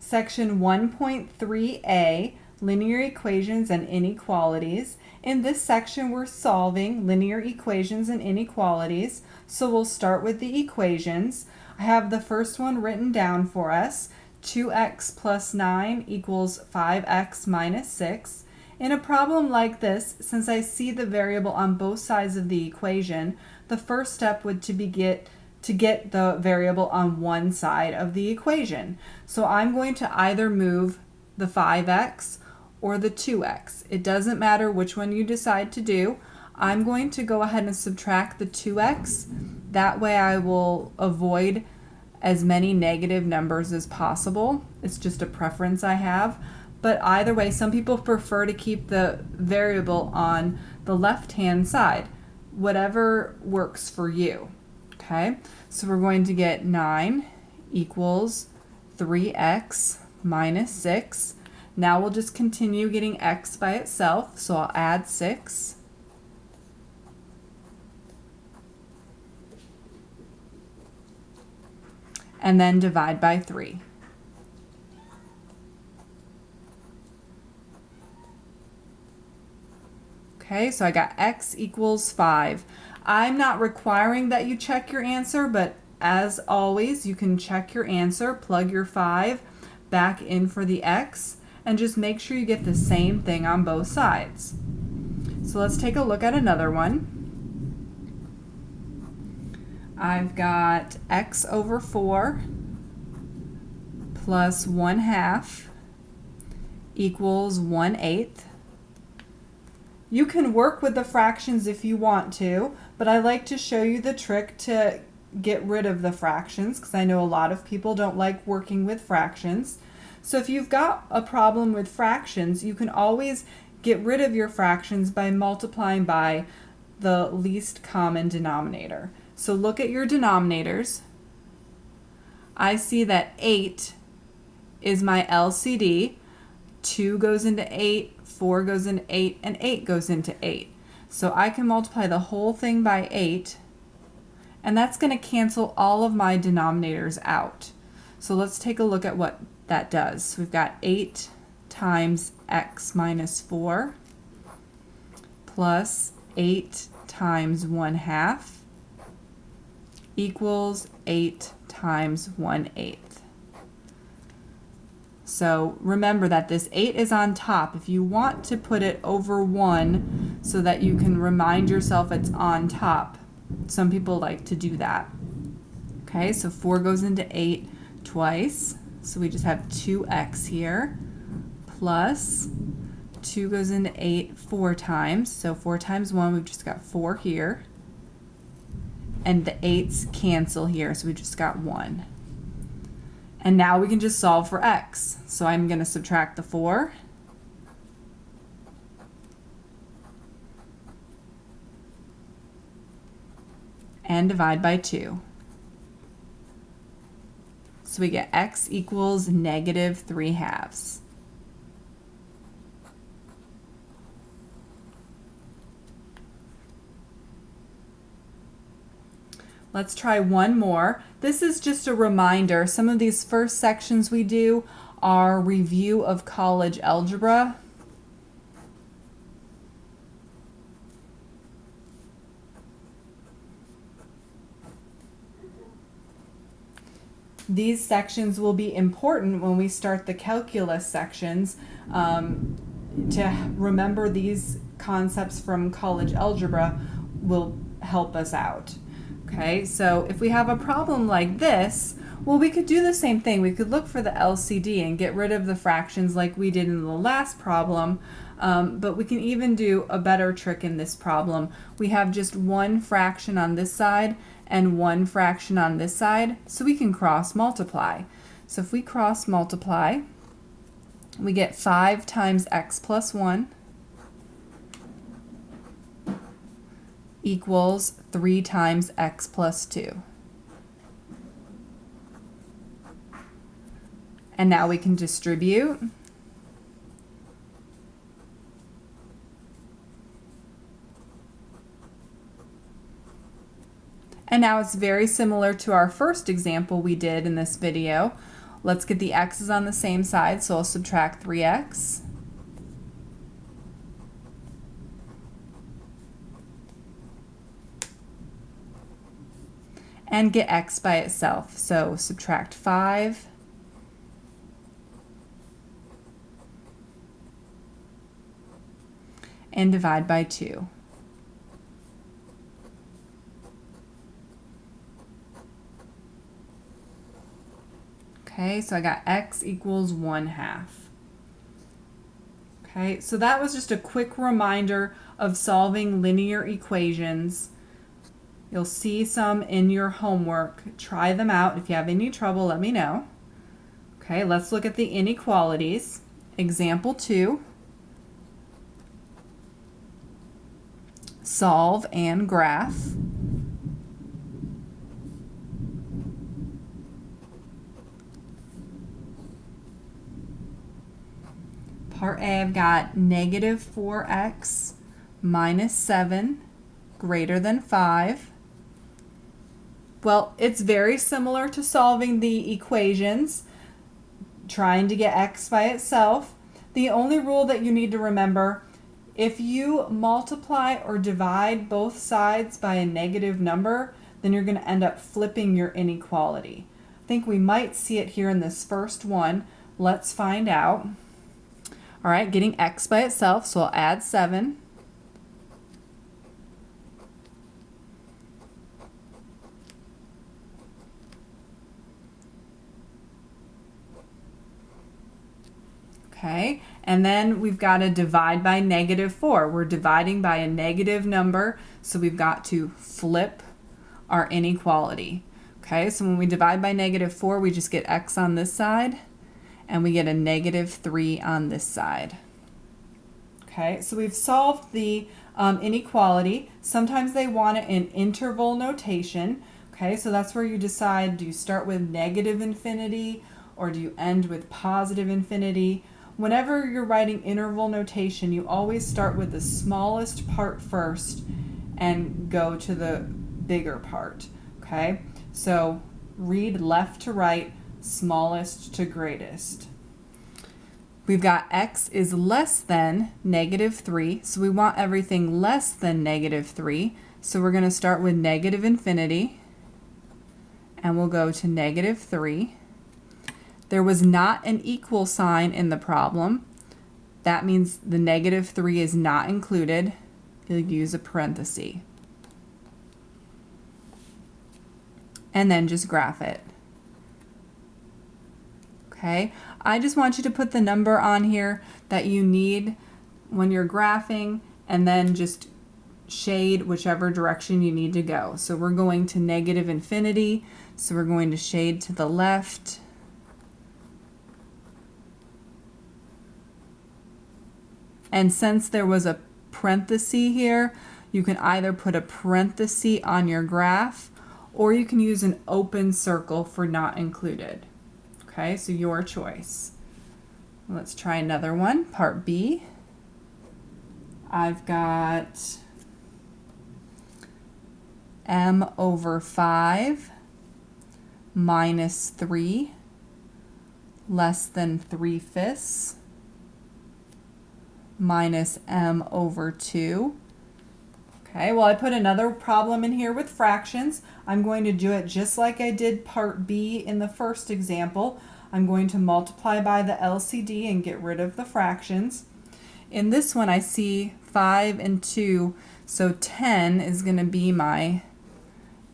Section 1.3a, Linear Equations and Inequalities. In this section, we're solving linear equations and inequalities. So we'll start with the equations. I have the first one written down for us. 2x plus 9 equals 5x minus 6. In a problem like this, since I see the variable on both sides of the equation, the first step would be to get the variable on one side of the equation. So I'm going to either move the 5x or the 2x. It doesn't matter which one you decide to do. I'm going to go ahead and subtract the 2x. That way I will avoid as many negative numbers as possible. It's just a preference I have. But either way, some people prefer to keep the variable on the left-hand side. Whatever works for you. Okay, so we're going to get 9 equals 3x minus 6. Now we'll just continue getting x by itself, so I'll add 6. And then divide by 3. Okay, so I got x equals 5. I'm not requiring that you check your answer, but as always, you can check your answer, plug your 5 back in for the x, and just make sure you get the same thing on both sides. So let's take a look at another one. I've got x over 4 plus 1/2 equals 1/8. You can work with the fractions if you want to, but I like to show you the trick to get rid of the fractions because I know a lot of people don't like working with fractions. So if you've got a problem with fractions, you can always get rid of your fractions by multiplying by the least common denominator. So look at your denominators. I see that 8 is my LCD. 2 goes into 8, 4 goes into 8, and 8 goes into 8. So I can multiply the whole thing by 8, and that's going to cancel all of my denominators out. So let's take a look at what that does. So we've got 8 times x minus 4 plus 8 times 1/2 equals 8 times 1/8. So remember that this 8 is on top. If you want to put it over 1 so that you can remind yourself it's on top, some people like to do that. Okay, so 4 goes into 8 twice. So we just have 2x here plus 2 goes into 8 4 times. So 4 times 1, we've just got 4 here. And the 8's cancel here, so we just got 1. And now we can just solve for x. So I'm going to subtract the 4. And divide by 2. So we get x equals negative 3/2. Let's try one more. This is just a reminder. Some of these first sections we do are review of college algebra. These sections will be important when we start the calculus sections. To remember these concepts from college algebra will help us out. Okay, so if we have a problem like this, well, we could do the same thing. We could look for the LCD and get rid of the fractions like we did in the last problem, but we can even do a better trick in this problem. We have just one fraction on this side and one fraction on this side, so we can cross multiply. So if we cross multiply, we get 5 times x plus 1 equals 3 times x plus 2. And now we can distribute. And now it's very similar to our first example we did in this video. Let's get the x's on the same side, so I'll subtract 3x. And get x by itself. So subtract 5. And divide by 2. Okay, so I got x equals 1/2. Okay, so that was just a quick reminder of solving linear equations. You'll see some in your homework. Try them out. If you have any trouble, let me know. Okay, let's look at the inequalities. Example 2. Solve and graph. Part A, I've got negative 4x minus 7 greater than 5. Well, it's very similar to solving the equations, trying to get x by itself. The only rule that you need to remember, if you multiply or divide both sides by a negative number, then you're going to end up flipping your inequality. I think we might see it here in this first one. Let's find out. All right, getting x by itself, so I'll add 7. Okay, and then we've got to divide by negative 4. We're dividing by a negative number, so we've got to flip our inequality. Okay, so when we divide by negative 4, we just get x on this side, and we get a negative 3 on this side. Okay, so we've solved the inequality. Sometimes they want it in interval notation. Okay, so that's where you decide, do you start with negative infinity or do you end with positive infinity? Whenever you're writing interval notation, you always start with the smallest part first and go to the bigger part. Okay, so read left to right, smallest to greatest. We've got x is less than negative 3, so we want everything less than negative 3. So we're going to start with negative infinity, and we'll go to negative 3. There was not an equal sign in the problem. That means the negative 3 is not included. You'll use a parenthesis. And then just graph it. Okay, I just want you to put the number on here that you need when you're graphing, and then just shade whichever direction you need to go. So we're going to negative infinity, so we're going to shade to the left. And since there was a parenthesis here, you can either put a parenthesis on your graph, or you can use an open circle for not included. Okay, so your choice. Let's try another one, part B. I've got m over 5 minus 3 less than 3/5 minus m over 2. Okay, well, I put another problem in here with fractions. I'm going to do it just like I did part B in the first example. I'm going to multiply by the LCD and get rid of the fractions. In this one, I see 5 and 2, so 10 is going to be my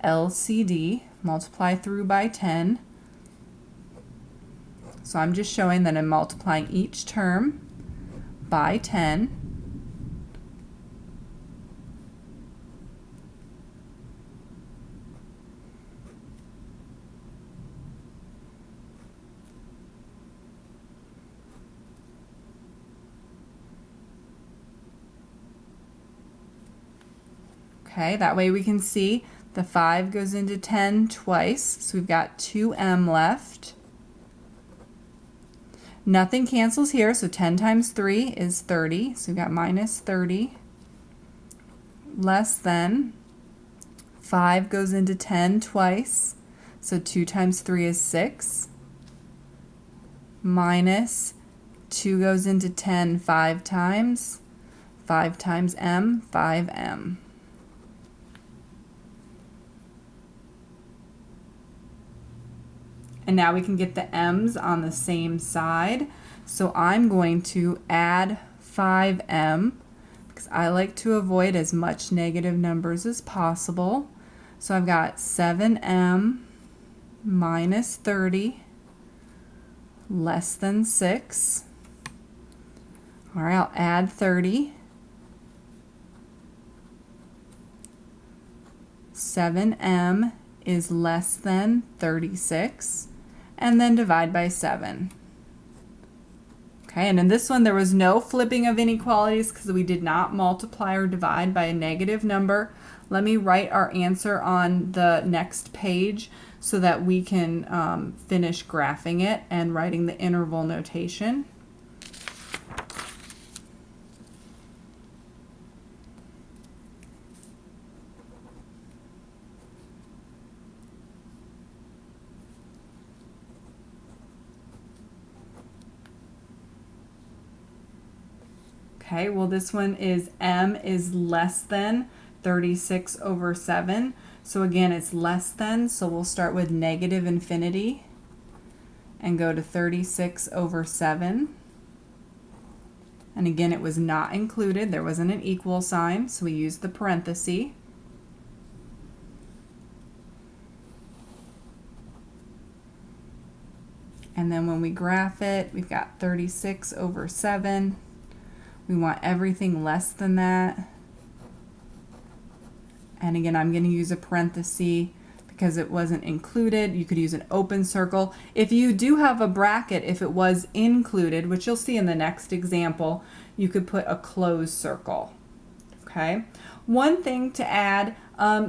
LCD. Multiply through by 10. So I'm just showing that I'm multiplying each term by 10. Okay, that way we can see the 5 goes into 10 twice, so we've got 2m left. Nothing cancels here, so 10 times 3 is 30, so we've got minus 30, less than 5 goes into 10 twice, so 2 times 3 is 6. minus 2 goes into 10 5 times. 5 times m, 5m. And now we can get the m's on the same side. So I'm going to add 5m because I like to avoid as much negative numbers as possible. So I've got 7m minus 30 less than 6. All right, I'll add 30. 7m is less than 36, and then divide by 7. Okay, and in this one there was no flipping of inequalities because we did not multiply or divide by a negative number. Let me write our answer on the next page so that we can finish graphing it and writing the interval notation. Okay, well this one is m is less than 36 over 7. So again, it's less than, so we'll start with negative infinity and go to 36 over 7. And again, it was not included. There wasn't an equal sign, so we used the parenthesis. And then when we graph it, we've got 36 over 7. We want everything less than that. And again, I'm going to use a parenthesis because it wasn't included. You could use an open circle. If you do have a bracket, if it was included, which you'll see in the next example, you could put a closed circle. Okay. One thing to add,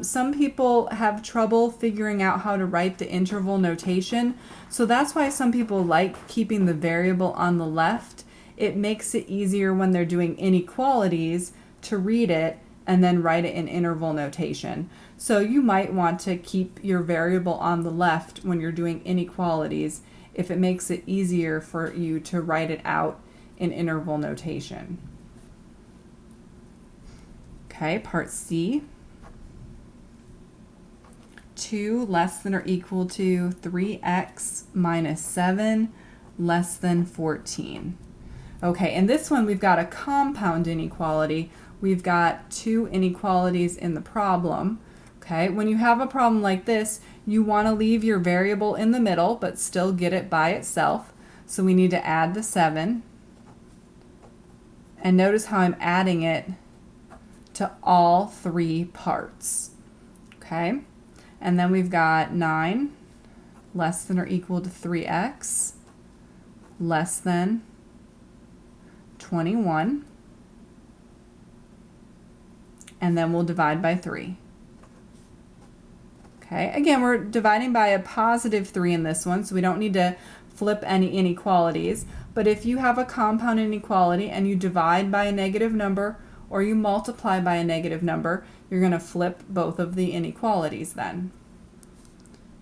some people have trouble figuring out how to write the interval notation. So that's why some people like keeping the variable on the left. It makes it easier when they're doing inequalities to read it and then write it in interval notation. So you might want to keep your variable on the left when you're doing inequalities if it makes it easier for you to write it out in interval notation. Okay, part C. 2 less than or equal to 3x minus 7 less than 14. Okay, in this one we've got a compound inequality. We've got two inequalities in the problem. Okay, when you have a problem like this, you want to leave your variable in the middle but still get it by itself. So we need to add the 7. And notice how I'm adding it to all 3 parts. Okay, and then we've got 9 less than or equal to 3x less than 21, and then we'll divide by 3. Okay, again, we're dividing by a positive 3 in this one, so we don't need to flip any inequalities. But if you have a compound inequality and you divide by a negative number or you multiply by a negative number, you're going to flip both of the inequalities then.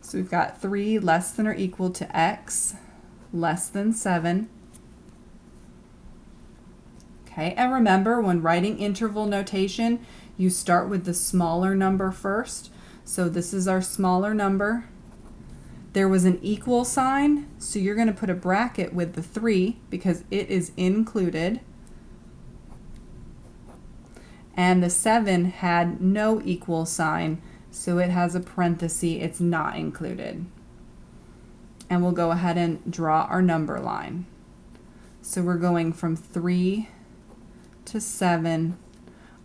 So we've got 3 less than or equal to x less than 7. Okay, and remember, when writing interval notation, you start with the smaller number first. So this is our smaller number. There was an equal sign, so you're going to put a bracket with the 3 because it is included. And the 7 had no equal sign, so it has a parenthesis, it's not included. And we'll go ahead and draw our number line. So we're going from 3 to 7.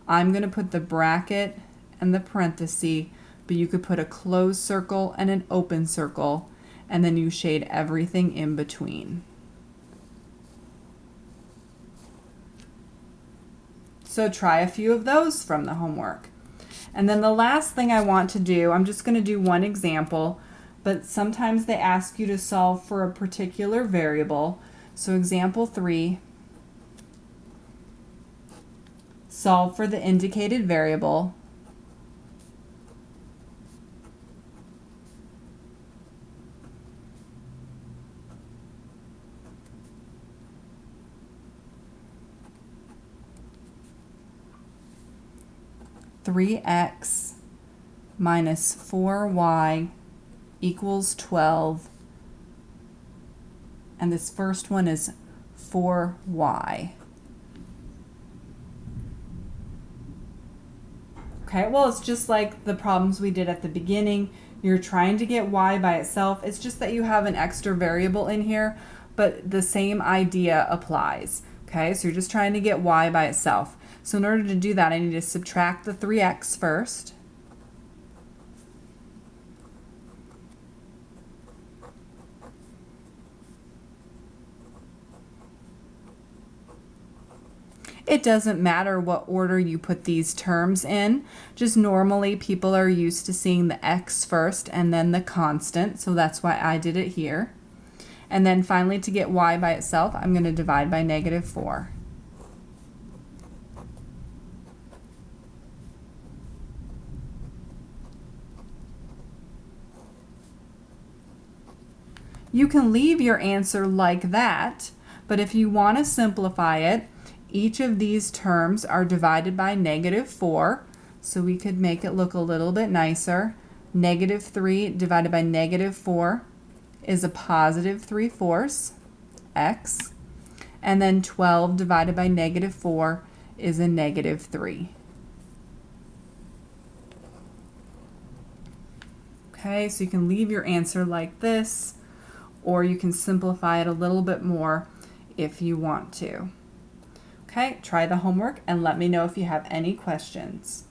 I'm going to put the bracket and the parenthesis, but you could put a closed circle and an open circle, and then you shade everything in between. So try a few of those from the homework. And then the last thing I want to do, I'm just going to do one example, but sometimes they ask you to solve for a particular variable. So example 3, solve for the indicated variable. 3x minus 4y equals 12. And this first one is 4y. Okay, well, it's just like the problems we did at the beginning. You're trying to get y by itself. It's just that you have an extra variable in here, but the same idea applies. Okay, so you're just trying to get y by itself. So in order to do that, I need to subtract the 3x first. It doesn't matter what order you put these terms in. Just normally people are used to seeing the x first and then the constant, so that's why I did it here. And then finally, to get y by itself, I'm going to divide by negative 4. You can leave your answer like that, but if you want to simplify it, each of these terms are divided by negative 4, so we could make it look a little bit nicer. Negative 3 divided by negative 4 is a positive 3/4 x, and then 12 divided by negative 4 is a negative 3. Okay, so you can leave your answer like this, or you can simplify it a little bit more if you want to. Okay, try the homework and let me know if you have any questions.